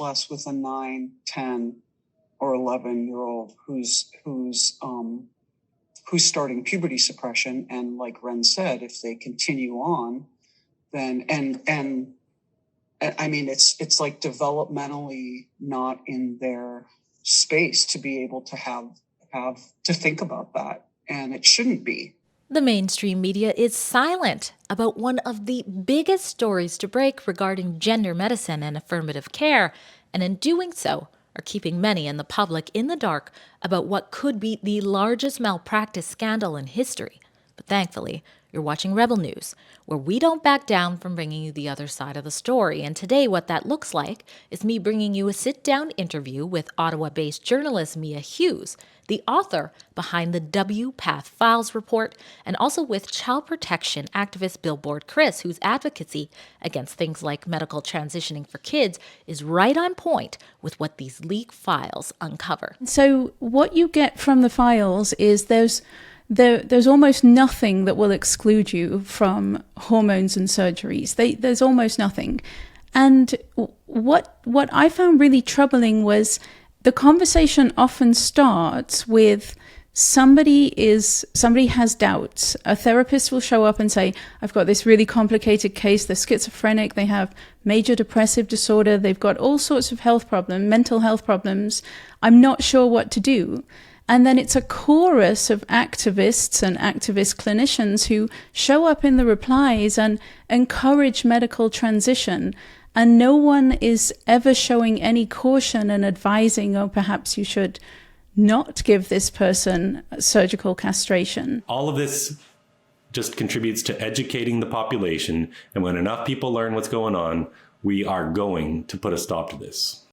less with a 9, 10, or 11-year-old who's starting puberty suppression. And like Ren said, if they continue on, then and I mean, it's like developmentally not in their space to be able to have to think about that, and it shouldn't be. The mainstream media is silent about one of the biggest stories to break regarding gender medicine and affirmative care, and in doing so, are keeping many in the public in the dark about what could be the largest malpractice scandal in history. But thankfully, you're watching Rebel News, where we don't back down from bringing you the other side of the story. And today, what that looks like is me bringing you a sit-down interview with Ottawa-based journalist Mia Hughes, the author behind the WPATH Files report, and also with child protection activist Billboard Chris, whose advocacy against things like medical transitioning for kids is right on point with what these leaked files uncover. So what you get from the files is there's almost nothing that will exclude you from hormones and surgeries. There's almost nothing. And what I found really troubling was the conversation often starts with somebody has doubts. A therapist will show up and say, I've got this really complicated case. They're schizophrenic. They have major depressive disorder. They've got all sorts of health problems, mental health problems. I'm not sure what to do. And then it's a chorus of activists and activist clinicians who show up in the replies and encourage medical transition. And no one is ever showing any caution and advising, oh, perhaps you should not give this person surgical castration. All of this just contributes to educating the population. And when enough people learn what's going on, we are going to put a stop to this.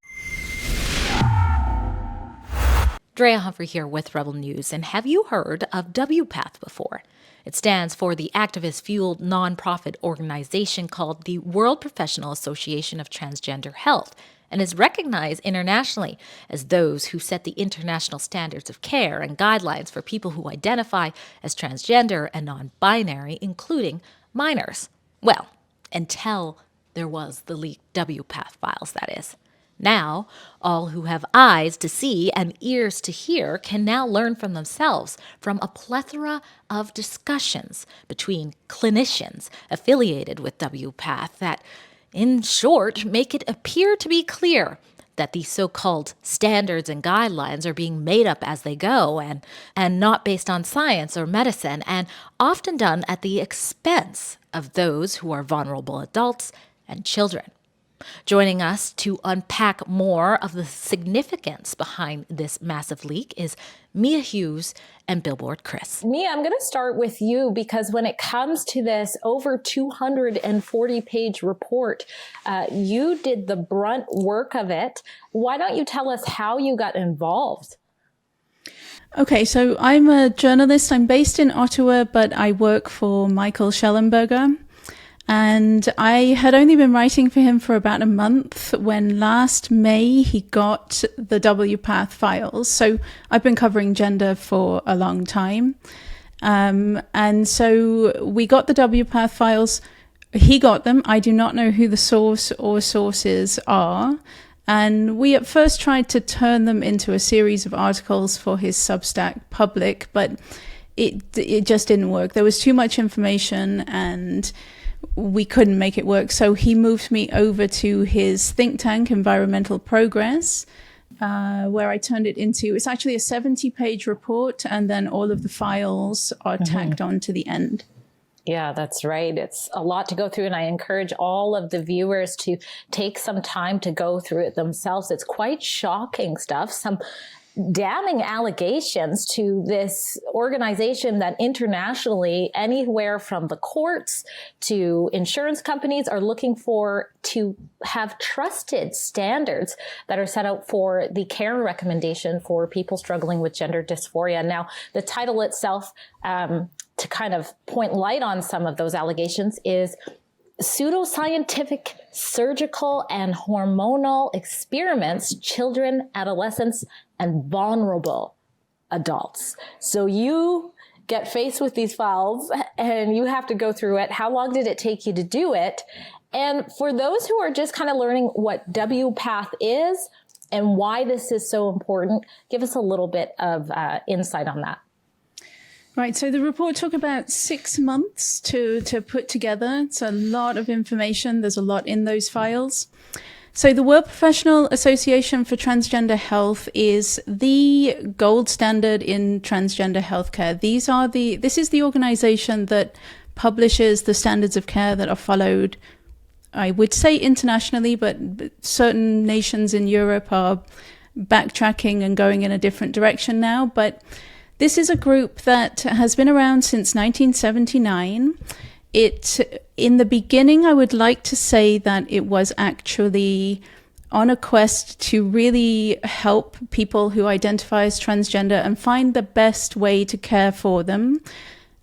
Drea Humphrey here with Rebel News, and have you heard of WPATH before? It stands for the activist-fueled nonprofit organization called the World Professional Association of Transgender Health, and is recognized internationally as those who set the international standards of care and guidelines for people who identify as transgender and non-binary, including minors. Well, until there was the leaked WPATH files, that is. Now, all who have eyes to see and ears to hear can now learn from themselves from a plethora of discussions between clinicians affiliated with WPATH that, in short, make it appear to be clear that these so-called standards and guidelines are being made up as they go and not based on science or medicine, and often done at the expense of those who are vulnerable adults and children. Joining us to unpack more of the significance behind this massive leak is Mia Hughes and Billboard Chris. Mia, I'm going to start with you because when it comes to this over 240-page report, you did the brunt work of it. Why don't you tell us how you got involved? Okay, so I'm a journalist. I'm based in Ottawa, but I work for Michael Schellenberger. And I had only been writing for him for about a month when last May he got the WPATH files. So I've been covering gender for a long time. And so we got the WPATH files. He got them. I do not know who the source or sources are. And we at first tried to turn them into a series of articles for his Substack public, but it just didn't work. There was too much information and we couldn't make it work. So he moved me over to his think tank, Environmental Progress, where I turned it into, it's actually a 70-page report, and then all of the files are tacked on to the end. Yeah, that's right. It's a lot to go through, and I encourage all of the viewers to take some time to go through it themselves. It's quite shocking stuff. Some damning allegations to this organization that internationally, anywhere from the courts to insurance companies, are looking for to have trusted standards that are set out for the care recommendation for people struggling with gender dysphoria. Now, the title itself, to kind of point light on some of those allegations, is Pseudoscientific Surgical and Hormonal Experiments, Children, Adolescents, and Vulnerable Adults. So you get faced with these files and you have to go through it. How long did it take you to do it? And for those who are just kind of learning what WPATH is and why this is so important, give us a little bit of insight on that. Right. So the report took about 6 months to put together. It's a lot of information. There's a lot in those files. So the World Professional Association for Transgender Health is the gold standard in transgender healthcare. This is the organization that publishes the standards of care that are followed, I would say internationally, but certain nations in Europe are backtracking and going in a different direction now. But this is a group that has been around since 1979. In the beginning, I would like to say that it was actually on a quest to really help people who identify as transgender and find the best way to care for them.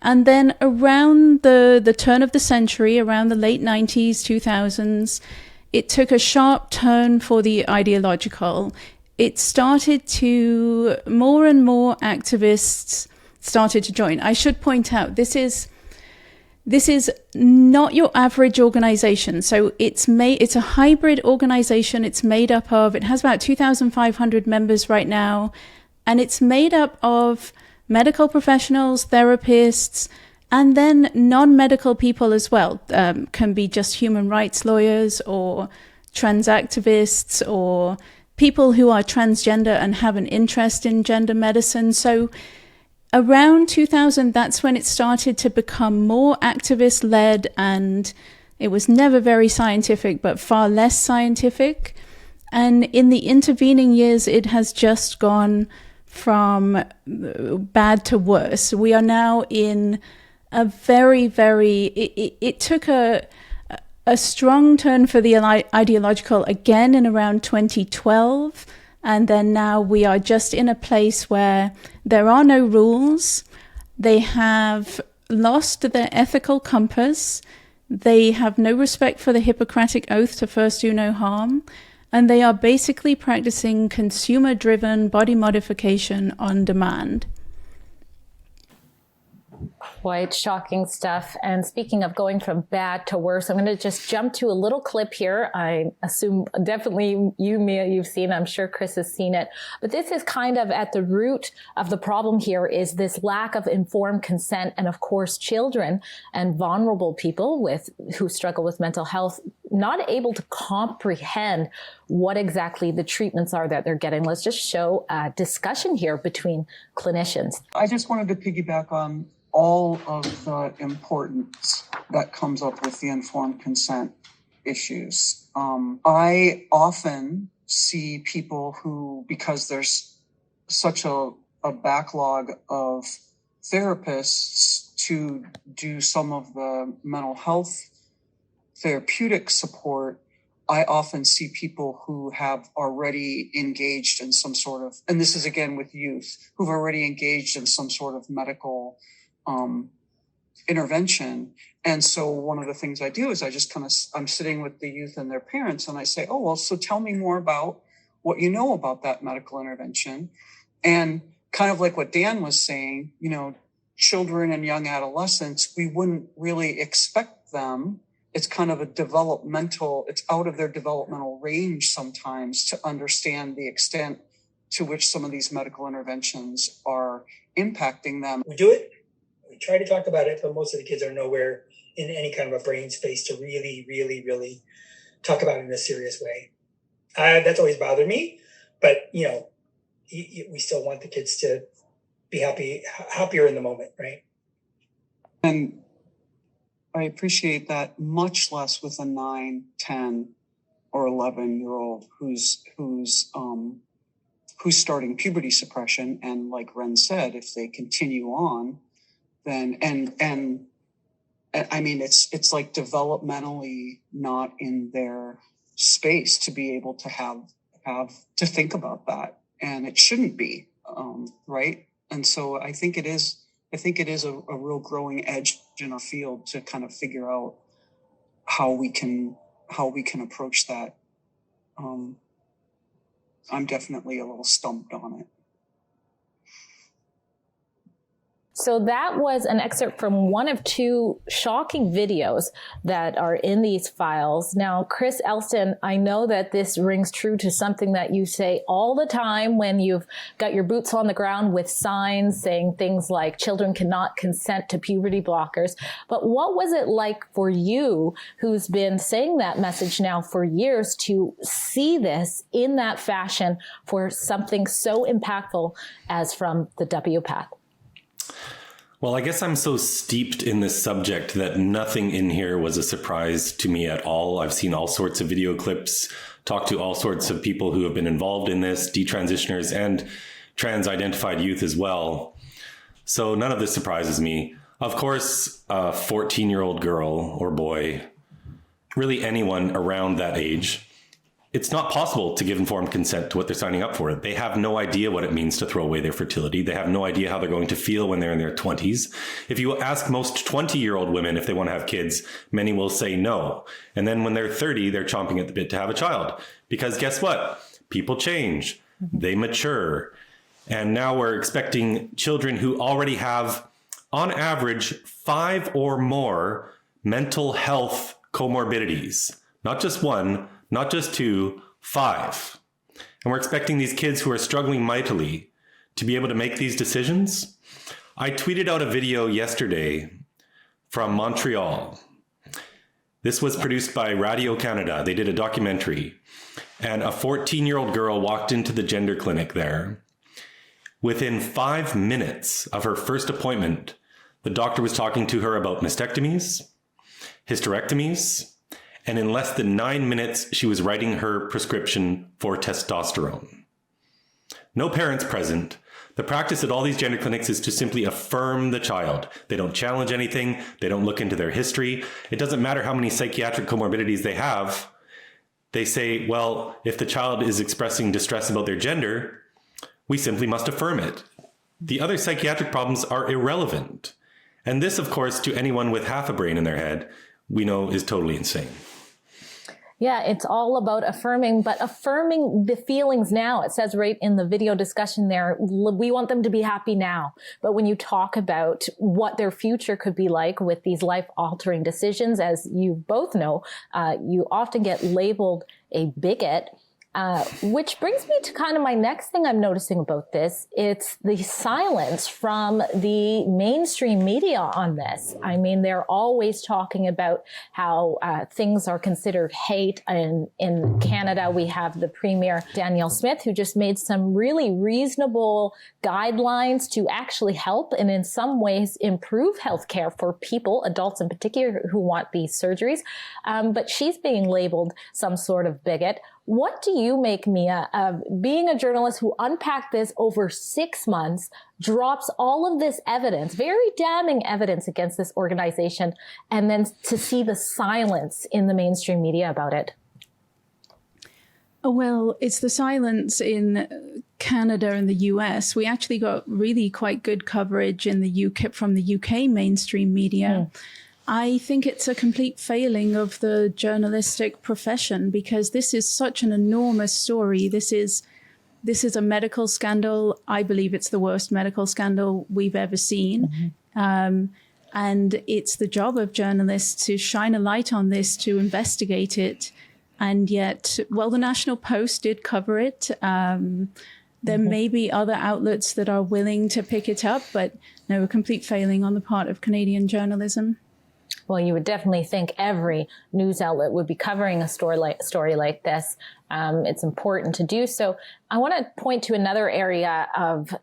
And then around the turn of the century, around the late 90s, 2000s, it took a sharp turn for the ideological. It started to, more and more activists started to join. I should point out, this is not your average organization. So it's a hybrid organization. It has about 2,500 members right now, and it's made up of medical professionals, therapists, and then non-medical people as well. Can be just human rights lawyers or trans activists or people who are transgender and have an interest in gender medicine. So around 2000, that's when it started to become more activist-led, and it was never very scientific, but far less scientific. And in the intervening years, it has just gone from bad to worse. We are now in a very, it took a strong turn for the ideological again in around 2012. And then now we are just in a place where there are no rules. They have lost their ethical compass. They have no respect for the Hippocratic Oath to first do no harm. And they are basically practicing consumer-driven body modification on demand. Quite shocking stuff. And speaking of going from bad to worse, I'm going to just jump to a little clip here. I assume definitely you, Mia, you've seen. I'm sure Chris has seen it. But this is kind of at the root of the problem here is this lack of informed consent. And of course, children and vulnerable people who struggle with mental health not able to comprehend what exactly the treatments are that they're getting. Let's just show a discussion here between clinicians. I just wanted to piggyback on all of the importance that comes up with the informed consent issues. I often see people who, because there's such a backlog of therapists to do some of the mental health therapeutic support, I often see people who have already engaged in some sort of, and this is again with youth, who've already engaged in some sort of medical intervention. And so one of the things I do is I'm sitting with the youth and their parents, and I say, oh, well, so tell me more about what you know about that medical intervention. And kind of like what Dan was saying, children and young adolescents, we wouldn't really expect them. It's kind of it's out of their developmental range sometimes to understand the extent to which some of these medical interventions are impacting them. We do it. We try to talk about it, but most of the kids are nowhere in any kind of a brain space to really, really, really talk about it in a serious way. That's always bothered me, but we still want the kids to be happier in the moment, right? And I appreciate that much less with a 9, 10, or 11-year-old who's starting puberty suppression. And like Ren said, if they continue on, then and I mean it's like developmentally not in their space to be able to have to think about that, and it shouldn't be, right? And so I think it is a real growing edge in our field to kind of figure out how we can approach that. I'm definitely a little stumped on it. So that was an excerpt from one of two shocking videos that are in these files. Now, Chris Elston, I know that this rings true to something that you say all the time when you've got your boots on the ground with signs saying things like children cannot consent to puberty blockers. But what was it like for you, who's been saying that message now for years, to see this in that fashion for something so impactful as from the WPATH? Well, I guess I'm so steeped in this subject that nothing in here was a surprise to me at all. I've seen all sorts of video clips, talked to all sorts of people who have been involved in this, detransitioners and trans-identified youth as well. So none of this surprises me. Of course, a 14-year-old girl or boy, really anyone around that age, it's not possible to give informed consent to what they're signing up for. They have no idea what it means to throw away their fertility. They have no idea how they're going to feel when they're in their 20s. If you ask most 20-year-old women if they want to have kids, many will say no. And then when they're 30, they're chomping at the bit to have a child. Because guess what? People change. They mature. And now we're expecting children who already have, on average, 5 or more mental health comorbidities. Not just 1, not just 2, 5. And we're expecting these kids who are struggling mightily to be able to make these decisions. I tweeted out a video yesterday from Montreal. This was produced by Radio Canada. They did a documentary. And a 14-year-old girl walked into the gender clinic there. Within 5 minutes of her first appointment, the doctor was talking to her about mastectomies, hysterectomies, and in less than 9 minutes, she was writing her prescription for testosterone. No parents present. The practice at all these gender clinics is to simply affirm the child. They don't challenge anything. They don't look into their history. It doesn't matter how many psychiatric comorbidities they have. They say, well, if the child is expressing distress about their gender, we simply must affirm it. The other psychiatric problems are irrelevant. And this, of course, to anyone with half a brain in their head, we know is totally insane. Yeah, it's all about affirming, but affirming the feelings now. It says right in the video discussion there, we want them to be happy now. But when you talk about what their future could be like with these life-altering decisions, as you both know, you often get labeled a bigot. Which brings me to kind of my next thing I'm noticing about this. It's the silence from the mainstream media on this. I mean, they're always talking about how things are considered hate. And in Canada, we have the Premier, Danielle Smith, who just made some really reasonable guidelines to actually help and in some ways improve healthcare for people, adults in particular, who want these surgeries. But she's being labeled some sort of bigot. What do you make, Mia, of being a journalist who unpacked this over 6 months, drops all of this evidence, very damning evidence against this organization, and then to see the silence in the mainstream media about it? Well, it's the silence in Canada and the US. We actually got really quite good coverage in the UK from the UK mainstream media. I think it's a complete failing of the journalistic profession because this is such an enormous story. This is a medical scandal. I believe it's the worst medical scandal we've ever seen. And it's the job of journalists to shine a light on this, to investigate it. And yet, well, the National Post did cover it. There may be other outlets that are willing to pick it up, but no, a complete failing on the part of Canadian journalism. Well, you would definitely think every news outlet would be covering a story like this. It's important to do so. I want to point to another area of,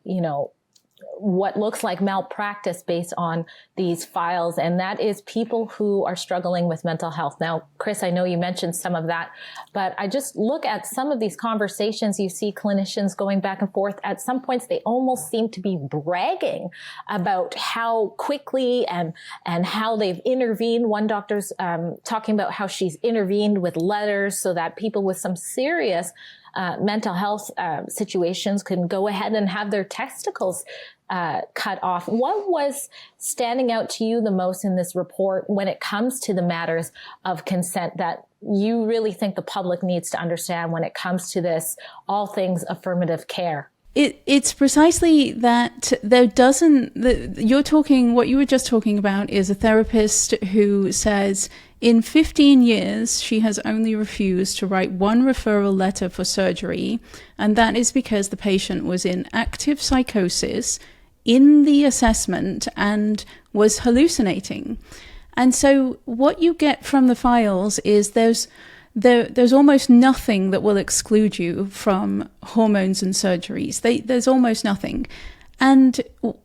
what looks like malpractice based on these files, and that is people who are struggling with mental health. Now, Chris, I know you mentioned some of that, but I just look at some of these conversations. You see clinicians going back and forth. At some points, they almost seem to be bragging about how quickly and how they've intervened. One doctor's talking about how she's intervened with letters so that people with some serious mental health situations can go ahead and have their testicles cut off. What was standing out to you the most in this report when it comes to the matters of consent that you really think the public needs to understand when it comes to this, all things affirmative care? It's precisely that what you were just talking about is a therapist who says in 15 years, she has only refused to write one referral letter for surgery. And that is because the patient was in active psychosis in the assessment and was hallucinating. And so what you get from the files is there's almost nothing that will exclude you from hormones and surgeries. There's almost nothing. And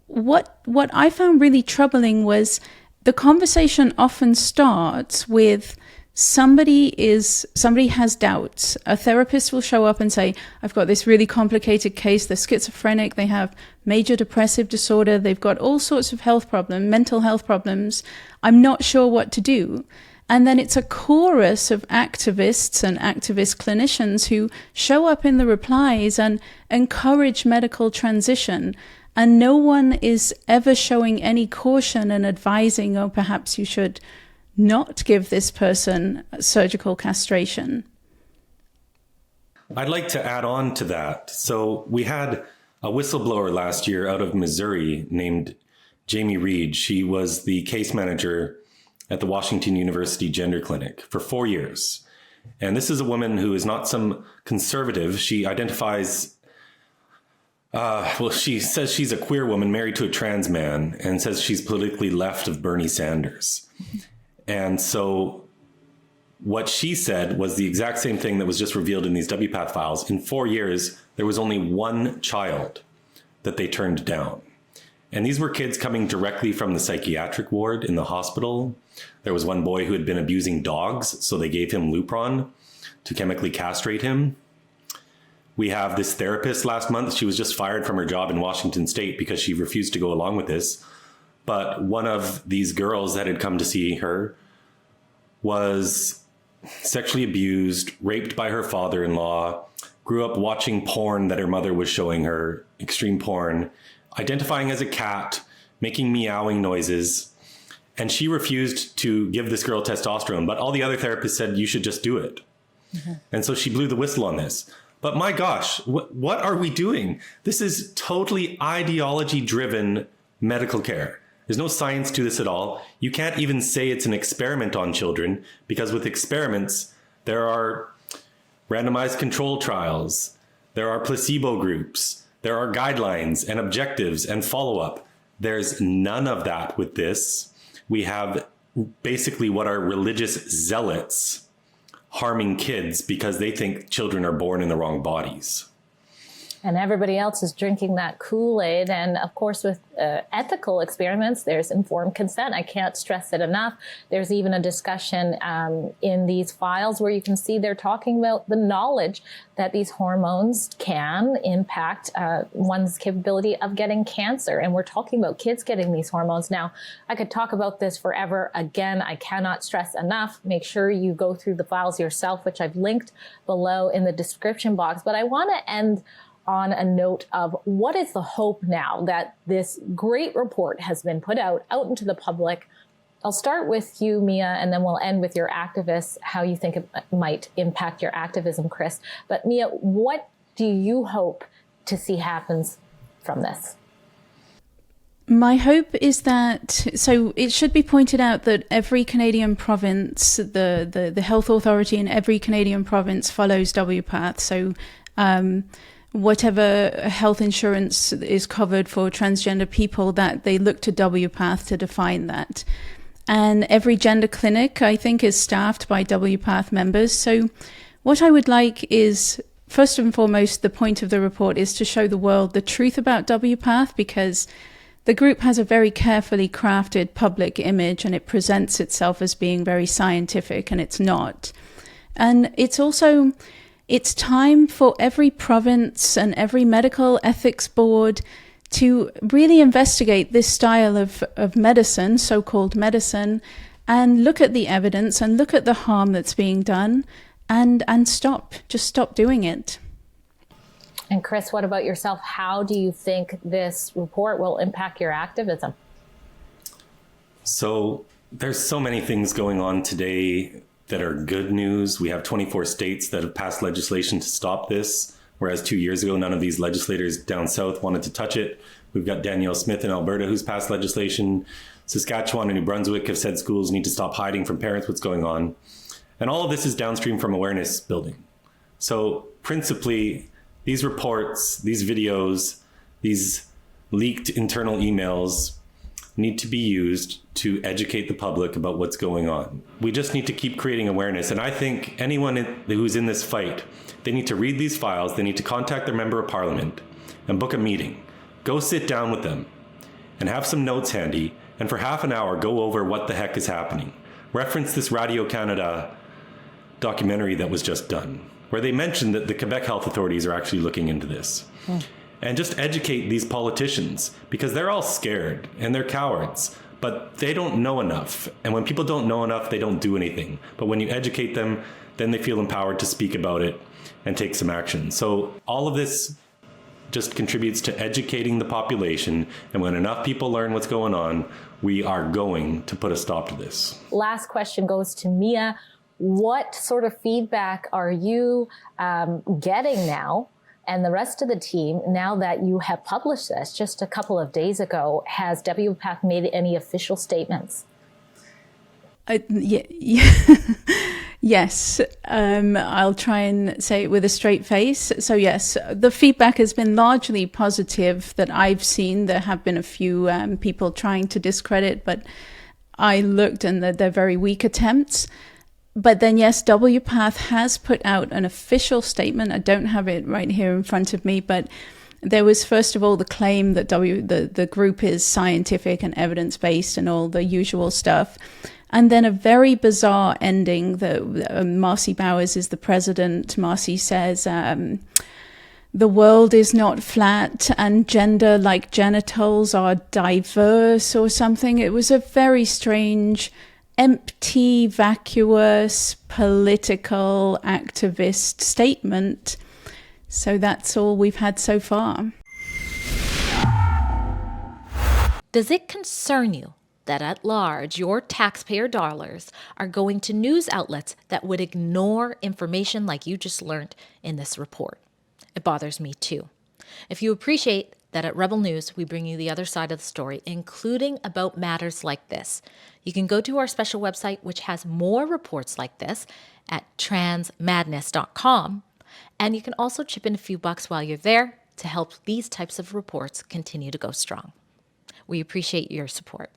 what I found really troubling was the conversation often starts with somebody has doubts. A therapist will show up and say, I've got this really complicated case. They're schizophrenic. They have major depressive disorder. They've got all sorts of health problems, mental health problems. I'm not sure what to do. And then it's a chorus of activists and activist clinicians who show up in the replies and encourage medical transition. And no one is ever showing any caution and advising, oh, perhaps you should not give this person surgical castration. I'd like to add on to that. So we had a whistleblower last year out of Missouri named Jamie Reed. She was the case manager at the Washington University Gender Clinic for 4 years. And this is a woman who is not some conservative. She identifies, she says she's a queer woman married to a trans man and says she's politically left of Bernie Sanders. And so what she said was the exact same thing that was just revealed in these WPATH files. In 4 years, there was only one child that they turned down. And these were kids coming directly from the psychiatric ward in the hospital. There was one boy who had been abusing dogs, so they gave him Lupron to chemically castrate him. We have this therapist last month. She was just fired from her job in Washington State because she refused to go along with this. But one of these girls that had come to see her was sexually abused, raped by her father-in-law, grew up watching porn that her mother was showing her, extreme porn, identifying as a cat, making meowing noises. And she refused to give this girl testosterone, but all the other therapists said, you should just do it. Mm-hmm. And so she blew the whistle on this. But my gosh, what are we doing? This is totally ideology-driven medical care. There's no science to this at all. You can't even say it's an experiment on children, because with experiments, there are randomized control trials, there are placebo groups, there are guidelines and objectives and follow-up. There's none of that with this. We have basically what are religious zealots harming kids because they think children are born in the wrong bodies. And everybody else is drinking that Kool-Aid. And of course, with ethical experiments, there's informed consent. I can't stress it enough. There's even a discussion in these files where you can see they're talking about the knowledge that these hormones can impact one's capability of getting cancer. And we're talking about kids getting these hormones. Now, I could talk about this forever. Again, I cannot stress enough. Make sure you go through the files yourself, which I've linked below in the description box. But I want to end on a note of what is the hope now that this great report has been put out into the public. I'll start with you, Mia, and then we'll end with your activists, how you think it might impact your activism, Chris. But Mia, what do you hope to see happens from this? My hope is that, so it should be pointed out that every Canadian province, the health authority in every Canadian province follows WPATH. So whatever health insurance is covered for transgender people, that they look to WPATH to define that. And every gender clinic, I think, is staffed by WPATH members. So what I would like is, first and foremost, the point of the report is to show the world the truth about WPATH, because the group has a very carefully crafted public image and it presents itself as being very scientific, and it's not. And it's time for every province and every medical ethics board to really investigate this style of medicine, so-called medicine, and look at the evidence and look at the harm that's being done and just stop doing it. And Chris, what about yourself? How do you think this report will impact your activism? So there's so many things going on today that are good news. We have 24 states that have passed legislation to stop this. whereas 2 years ago, none of these legislators down south wanted to touch it. We've got Danielle Smith in Alberta who's passed legislation. Saskatchewan and New Brunswick have said schools need to stop hiding from parents what's going on. And all of this is downstream from awareness building. So principally, these reports, these videos, these leaked internal emails need to be used to educate the public about what's going on. We just need to keep creating awareness. And I think anyone who's in this fight, they need to read these files, they need to contact their member of parliament and book a meeting. Go sit down with them and have some notes handy, and for half an hour, go over what the heck is happening. Reference this Radio-Canada documentary that was just done, where they mentioned that the Quebec health authorities are actually looking into this. And just educate these politicians, because they're all scared and they're cowards, but they don't know enough. And when people don't know enough, they don't do anything. But when you educate them, then they feel empowered to speak about it and take some action. So all of this just contributes to educating the population. And when enough people learn what's going on, we are going to put a stop to this. Last question goes to Mia. What sort of feedback are you getting now, and the rest of the team, now that you have published this just a couple of days ago? Has WPATH made any official statements? Yes. I'll try and say it with a straight face. So yes, the feedback has been largely positive that I've seen. There have been a few people trying to discredit, but I looked and they're very weak attempts. But then, yes, WPATH has put out an official statement. I don't have it right here in front of me, but there was, first of all, the claim that the group is scientific and evidence-based and all the usual stuff. And then a very bizarre ending that Marcy Bowers is the president. Marcy says, the world is not flat and gender, like genitals, are diverse or something. It was a very strange, empty, vacuous, political, activist statement. So that's all we've had so far. Does it concern you that at large your taxpayer dollars are going to news outlets that would ignore information like you just learned in this report? It bothers me too. If you appreciate that at Rebel News, we bring you the other side of the story, including about matters like this, you can go to our special website, which has more reports like this, at transmadness.com. And you can also chip in a few bucks while you're there to help these types of reports continue to go strong. We appreciate your support.